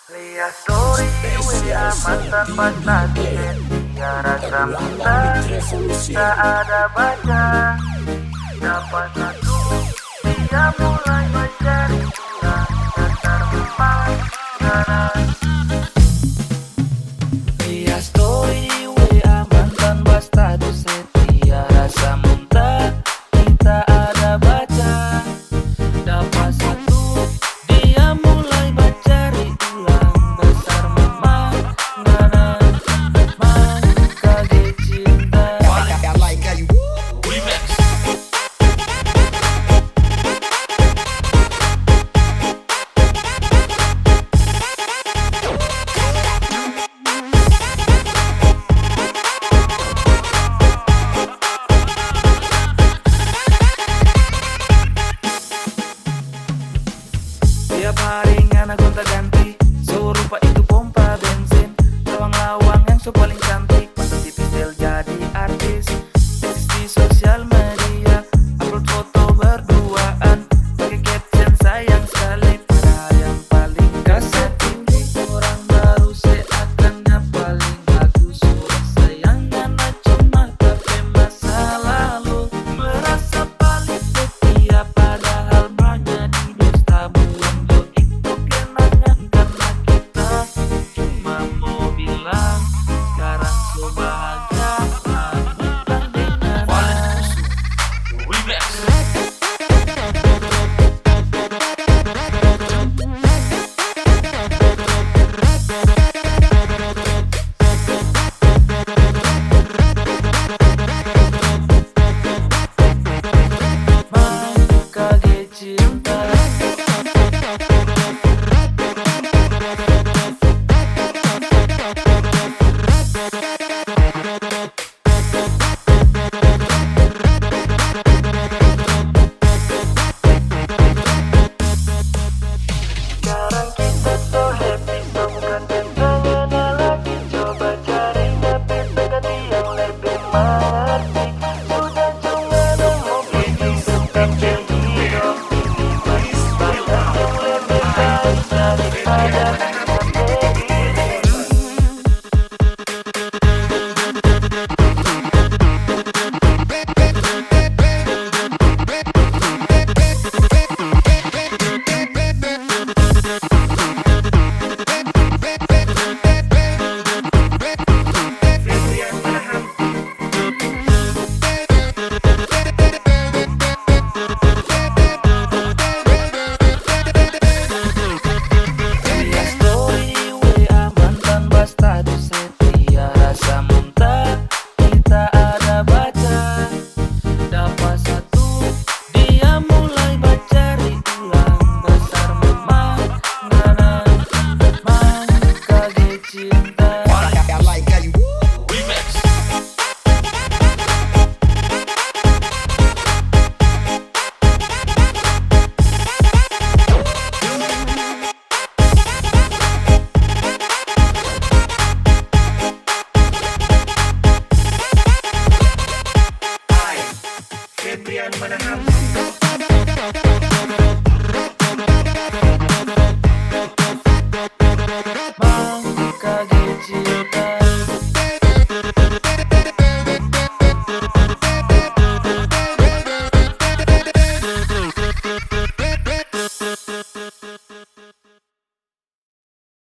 Lihat story WA mantan pacar dia rasa minta tak ada baca. Dapat satu dia mulai mencari pulang dasar memang ganas. Lihat story WA mantan status dia rasa minta kita ada baca. Dapat satu dia mulai mencari ulang besar memang ganas. Memang kaget cinta. Tiap hari ngana gonta ganti, serupa itu pompa bensin. Lawang-lawang yang so paling cantik, masa tipis del jadi artis. Eksis di sosial media, upload foto berduaan, pakai caption sayang sekali. Padahal yang paling kasar tinggi, orang baru seakannya paling bagus. Surat sayang ngana cuma tapi masa lalu, merasa paling setia padahal banyak di dusta buang. Ada